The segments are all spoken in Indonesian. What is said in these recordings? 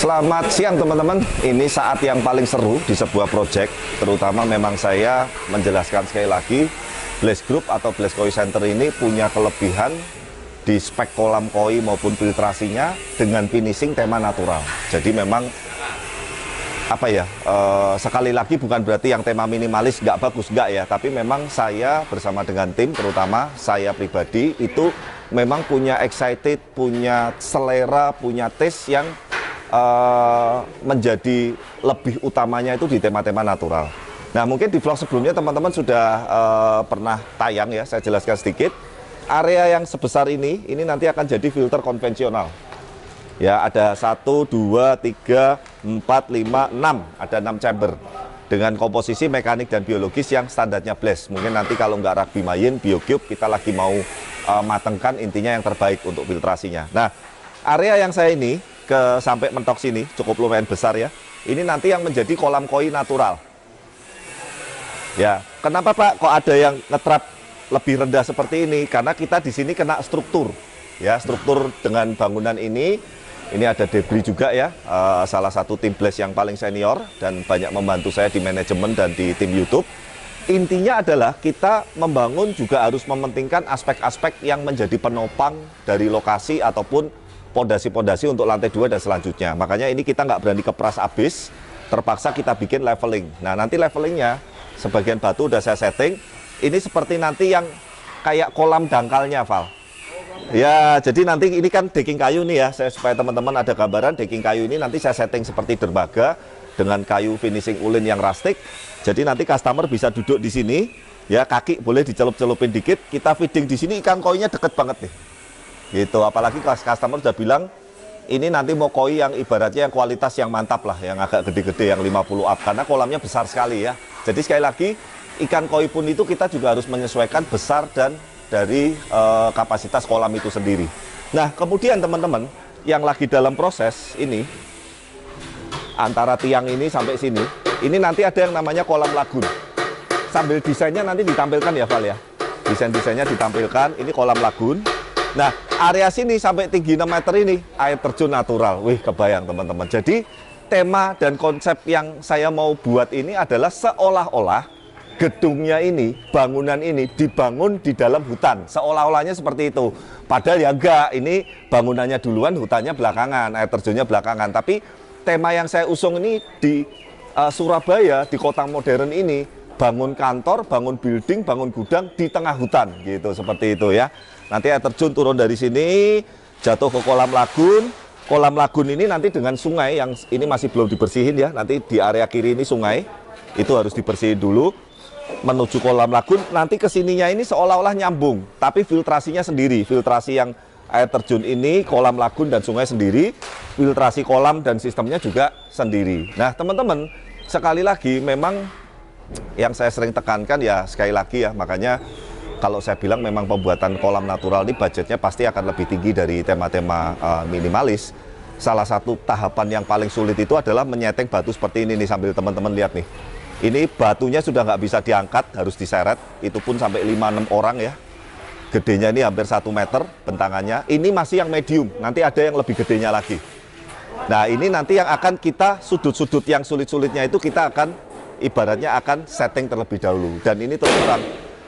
Selamat siang teman-teman. Ini saat yang paling seru di sebuah proyek. Terutama memang saya menjelaskan sekali lagi, Blaze Group atau Blaze Koi Center ini punya kelebihan di spek kolam koi maupun filtrasinya dengan finishing tema natural. Jadi memang sekali lagi bukan berarti yang tema minimalis nggak bagus, nggak ya. Tapi memang saya bersama dengan tim, terutama saya pribadi itu memang punya excited, punya selera, punya taste yang menjadi lebih utamanya itu di tema-tema natural. Nah, mungkin di vlog sebelumnya teman-teman sudah pernah tayang ya, saya jelaskan sedikit. Area yang sebesar ini nanti akan jadi filter konvensional. Ya, ada 1, 2, 3, 4, 5, 6. Ada 6 chamber. Dengan komposisi mekanik dan biologis yang standarnya Blaze. Mungkin nanti kalau nggak rugby main, BioCube, kita lagi mau matengkan intinya yang terbaik untuk filtrasinya. Nah, area yang saya ini, sampai mentok sini cukup lumayan besar ya. Ini nanti yang menjadi kolam koi natural. Ya, kenapa Pak kok ada yang ngetrap lebih rendah seperti ini? Karena kita di sini kena struktur. Ya, struktur dengan bangunan ini ada debris juga ya. Salah satu tim Blaze yang paling senior dan banyak membantu saya di manajemen dan di tim YouTube. Intinya adalah kita membangun juga harus mementingkan aspek-aspek yang menjadi penopang dari lokasi ataupun pondasi-pondasi untuk lantai 2 dan selanjutnya. Makanya ini kita nggak berani kepras habis, terpaksa kita bikin leveling. Nah, nanti levelingnya, sebagian batu udah saya setting, ini seperti nanti yang kayak kolam dangkalnya, Val. Ya, jadi nanti ini kan decking kayu nih ya, supaya teman-teman ada gambaran, decking kayu ini nanti saya setting seperti dermaga, dengan kayu finishing ulin yang rustic. Jadi nanti customer bisa duduk di sini, ya kaki boleh dicelup-celupin dikit, kita feeding di sini, ikan koinya deket banget nih. Gitu, apalagi customer udah bilang ini nanti mau koi yang ibaratnya yang kualitas yang mantap lah, yang agak gede-gede, yang 50 up, karena kolamnya besar sekali ya. Jadi sekali lagi ikan koi pun itu kita juga harus menyesuaikan besar dan dari kapasitas kolam itu sendiri. Nah, kemudian teman-teman yang lagi dalam proses ini antara tiang ini sampai sini, ini nanti ada yang namanya kolam lagun. Sambil desainnya nanti ditampilkan ya Val ya. Desain-desainnya ditampilkan, ini kolam lagun. Nah, area sini sampai tinggi 6 meter ini air terjun natural. Wih, kebayang teman-teman. Jadi tema dan konsep yang saya mau buat ini adalah seolah-olah gedungnya ini, bangunan ini dibangun di dalam hutan. Seolah-olahnya seperti itu. Padahal ya enggak, ini bangunannya duluan, hutannya belakangan, air terjunnya belakangan. Tapi tema yang saya usung ini di Surabaya, di kota modern ini, bangun kantor, bangun building, bangun gudang di tengah hutan gitu, seperti itu ya. Nanti air terjun turun dari sini, jatuh ke kolam lagun. Kolam lagun ini nanti dengan sungai yang ini masih belum dibersihin ya. Nanti di area kiri ini sungai, itu harus dibersihin dulu. Menuju kolam lagun, nanti kesininya ini seolah-olah nyambung. Tapi filtrasinya sendiri, filtrasi yang air terjun ini, kolam lagun dan sungai sendiri. Filtrasi kolam dan sistemnya juga sendiri. Nah teman-teman, sekali lagi memang yang saya sering tekankan ya sekali lagi ya, makanya kalau saya bilang memang pembuatan kolam natural ini budgetnya pasti akan lebih tinggi dari tema-tema minimalis. Salah satu tahapan yang paling sulit itu adalah menyeteng batu seperti ini nih, sambil teman-teman lihat nih. Ini batunya sudah nggak bisa diangkat, harus diseret, itu pun sampai 5-6 orang ya. Gedenya ini hampir 1 meter bentangannya. Ini masih yang medium, nanti ada yang lebih gedenya lagi. Nah ini nanti yang akan kita sudut-sudut yang sulit-sulitnya itu kita akan ibaratnya akan setting terlebih dahulu. Dan ini terus terang,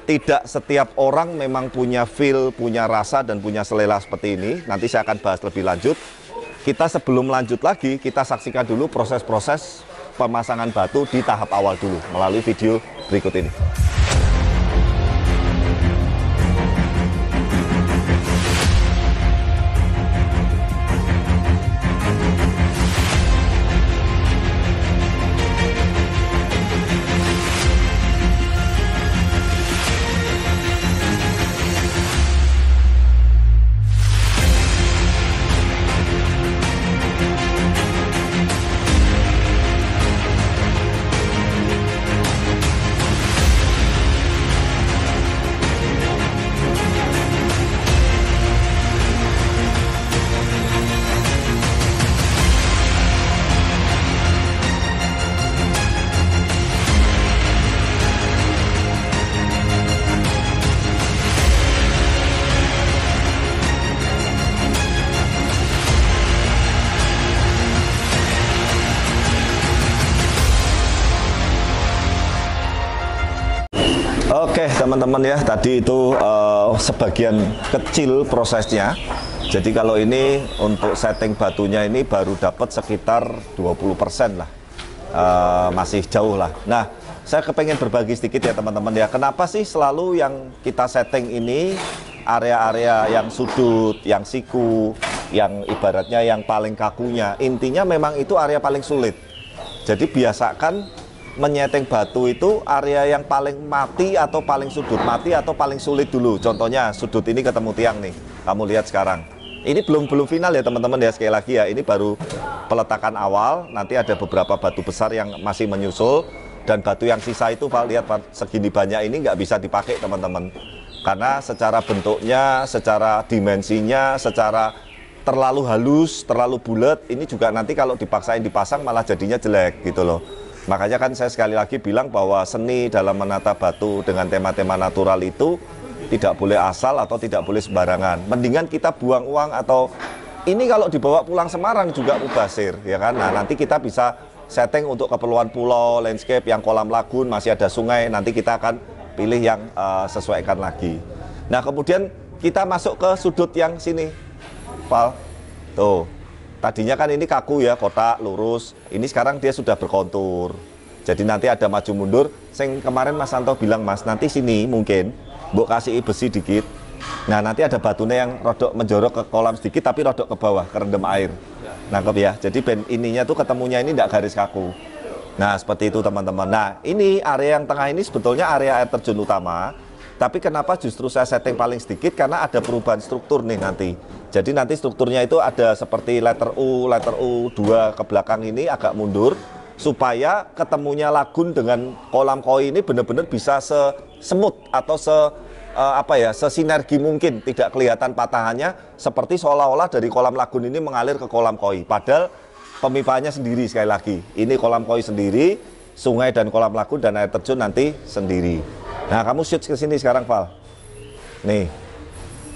tidak setiap orang memang punya feel, punya rasa, dan punya selera seperti ini. Nanti saya akan bahas lebih lanjut. Kita sebelum lanjut lagi, kita saksikan dulu proses-proses pemasangan batu di tahap awal dulu, melalui video berikut ini. teman-teman ya, tadi itu sebagian kecil prosesnya. Jadi kalau ini untuk setting batunya ini baru dapat sekitar 20% lah, masih jauh lah. Nah, saya kepengen berbagi sedikit ya teman-teman ya, kenapa sih selalu yang kita setting ini area-area yang sudut, yang siku, yang ibaratnya yang paling kakunya, intinya memang itu area paling sulit. Jadi biasakan menyeting batu itu area yang paling mati atau paling sudut mati atau paling sulit dulu. Contohnya sudut ini ketemu tiang nih, kamu lihat sekarang. Ini belum final ya teman-teman ya, sekali lagi ya, ini baru peletakan awal. Nanti ada beberapa batu besar yang masih menyusul, dan batu yang sisa itu lihat segini banyak ini nggak bisa dipakai teman-teman, karena secara bentuknya, secara dimensinya, secara terlalu halus, terlalu bulat, ini juga nanti kalau dipaksain dipasang malah jadinya jelek gitu loh. Makanya kan saya sekali lagi bilang bahwa seni dalam menata batu dengan tema-tema natural itu tidak boleh asal atau tidak boleh sembarangan. Mendingan kita buang uang, atau ini kalau dibawa pulang Semarang juga mubazir ya kan. Nah, nanti kita bisa setting untuk keperluan pulau, landscape yang kolam lagun, masih ada sungai, nanti kita akan pilih yang sesuaikan lagi. Nah, kemudian kita masuk ke sudut yang sini, Val. Tuh, tadinya kan ini kaku ya, kotak lurus. Ini sekarang dia sudah berkontur. Jadi nanti ada maju mundur. Sing kemarin Mas Santo bilang, Mas, nanti sini mungkin mbok kasih besi dikit. Nah, nanti ada batunya yang rodok menjorok ke kolam sedikit tapi rodok ke bawah, kerendam air. Nangkep ya. Jadi ininya tuh ketemunya ini tidak garis kaku. Nah, seperti itu teman-teman. Nah, ini area yang tengah ini sebetulnya area air terjun utama. Tapi kenapa justru saya setting paling sedikit? Karena ada perubahan struktur nih nanti. Jadi nanti strukturnya itu ada seperti letter U 2 ke belakang ini agak mundur, supaya ketemunya lagun dengan kolam koi ini benar-benar bisa semut atau sesinergi mungkin, tidak kelihatan patahannya, seperti seolah-olah dari kolam lagun ini mengalir ke kolam koi. Padahal pemipaannya sendiri, sekali lagi. Ini kolam koi sendiri, sungai dan kolam lagun dan air terjun nanti sendiri. Nah, kamu shoot ke sini sekarang, Val. Nih,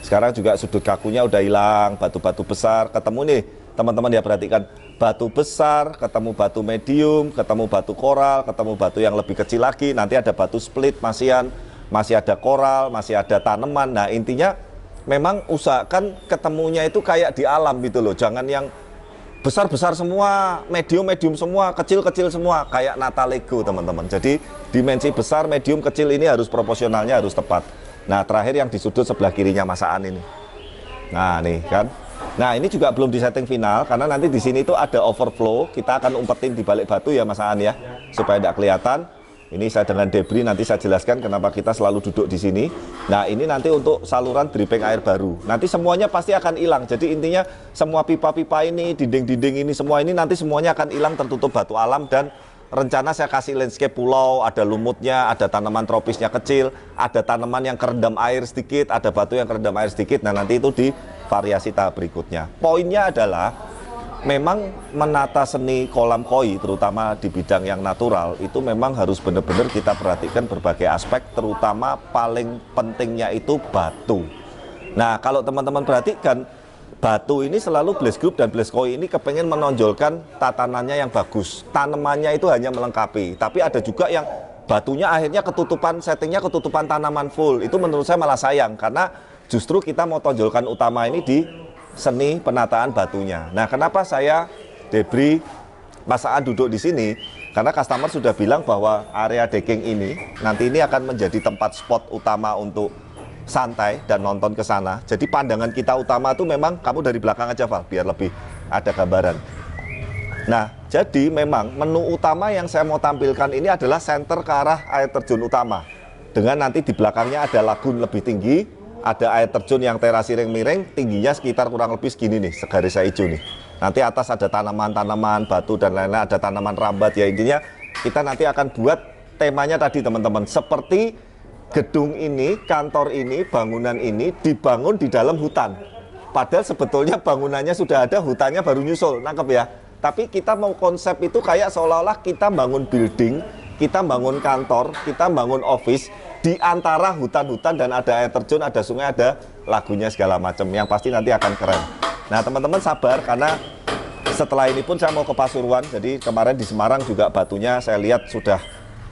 sekarang juga sudut kakunya udah hilang, batu-batu besar ketemu nih, teman-teman ya, perhatikan. Batu besar, ketemu batu medium, ketemu batu koral, ketemu batu yang lebih kecil lagi, nanti ada batu split, masih ada koral, masih ada tanaman. Nah, intinya memang usahakan ketemunya itu kayak di alam gitu loh, jangan yang besar-besar semua, medium-medium semua, kecil-kecil semua, kayak nata Lego teman-teman. Jadi dimensi besar, medium, kecil ini harus proporsionalnya harus tepat. Nah, terakhir yang di sudut sebelah kirinya Masaan ini. Nah, nih kan. Nah, ini juga belum disetting final, karena nanti di sini tuh ada overflow, kita akan umpetin di balik batu ya Mas Aan ya, supaya tidak kelihatan. Ini saya dengan debris nanti saya jelaskan kenapa kita selalu duduk di sini. Nah, ini nanti untuk saluran dripping air baru. Nanti semuanya pasti akan hilang. Jadi intinya semua pipa-pipa ini, dinding-dinding ini, semua ini nanti semuanya akan hilang tertutup batu alam, dan rencana saya kasih landscape pulau, ada lumutnya, ada tanaman tropisnya kecil, ada tanaman yang kerendam air sedikit, ada batu yang kerendam air sedikit. Nah, nanti itu di variasi tahap berikutnya. Poinnya adalah memang menata seni kolam koi, terutama di bidang yang natural, itu memang harus benar-benar kita perhatikan berbagai aspek, terutama paling pentingnya itu batu. Nah, kalau teman-teman perhatikan, batu ini selalu Blaze Group dan Blaze Koi ini kepengen menonjolkan tatanannya yang bagus. Tanamannya itu hanya melengkapi, tapi ada juga yang batunya akhirnya ketutupan, settingnya ketutupan tanaman full. Itu menurut saya malah sayang, karena justru kita mau tonjolkan utama ini di seni penataan batunya. Nah, kenapa saya debris Mas Aan duduk di sini? Karena customer sudah bilang bahwa area decking ini nanti ini akan menjadi tempat spot utama untuk santai dan nonton ke sana. Jadi pandangan kita utama itu memang, kamu dari belakang aja Val, biar lebih ada gambaran. Nah, jadi memang menu utama yang saya mau tampilkan ini adalah center ke arah air terjun utama. Dengan nanti di belakangnya ada lagun lebih tinggi, ada air terjun yang terasi miring, tingginya sekitar kurang lebih segini nih, segaris hijau nih. Nanti atas ada tanaman-tanaman, batu dan lain-lain, ada tanaman rambat ya. Intinya kita nanti akan buat temanya tadi teman-teman, seperti gedung ini, kantor ini, bangunan ini dibangun di dalam hutan. Padahal sebetulnya bangunannya sudah ada, hutannya baru nyusul, nangkep ya. Tapi kita mau konsep itu kayak seolah-olah kita bangun building, kita bangun kantor, kita bangun office di antara hutan-hutan, dan ada air terjun, ada sungai, ada lagunya segala macam. Yang pasti nanti akan keren. Nah, teman-teman sabar, karena setelah ini pun saya mau ke Pasuruan. Jadi kemarin di Semarang juga batunya saya lihat sudah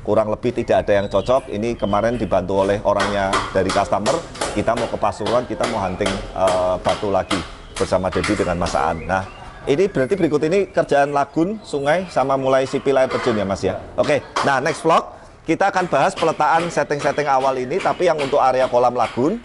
kurang lebih tidak ada yang cocok. Ini kemarin dibantu oleh orangnya dari customer, kita mau ke Pasuruan, kita mau hunting batu lagi bersama Dedi dengan Mas Aan. Nah, ini berarti berikut ini kerjaan lagun, sungai, sama mulai sipil air terjun ya Mas ya. Oke, nah next vlog kita akan bahas peletaan setting-setting awal ini, tapi yang untuk area kolam lagun,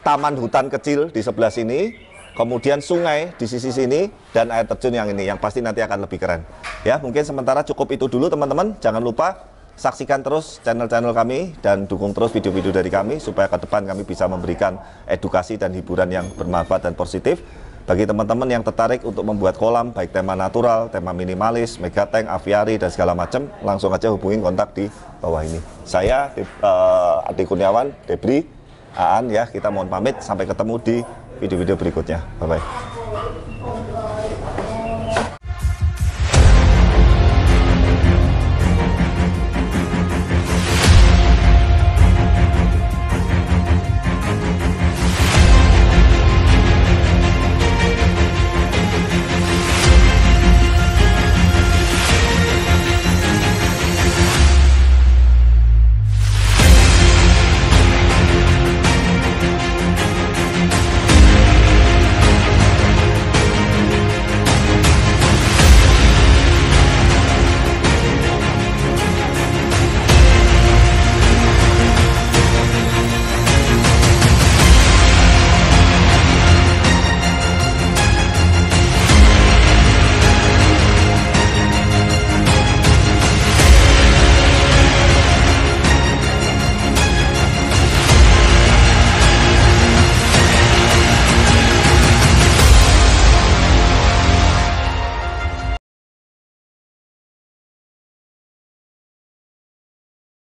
taman hutan kecil di sebelah sini, kemudian sungai di sisi sini, dan air terjun yang ini, yang pasti nanti akan lebih keren. Ya, mungkin sementara cukup itu dulu teman-teman. Jangan lupa saksikan terus channel-channel kami dan dukung terus video-video dari kami supaya ke depan kami bisa memberikan edukasi dan hiburan yang bermanfaat dan positif. Bagi teman-teman yang tertarik untuk membuat kolam, baik tema natural, tema minimalis, megatank, aviari, dan segala macam, langsung aja hubungin kontak di bawah ini. Saya, Adi Kurniawan, Debri, Aan ya, kita mohon pamit, sampai ketemu di video-video berikutnya. Bye-bye.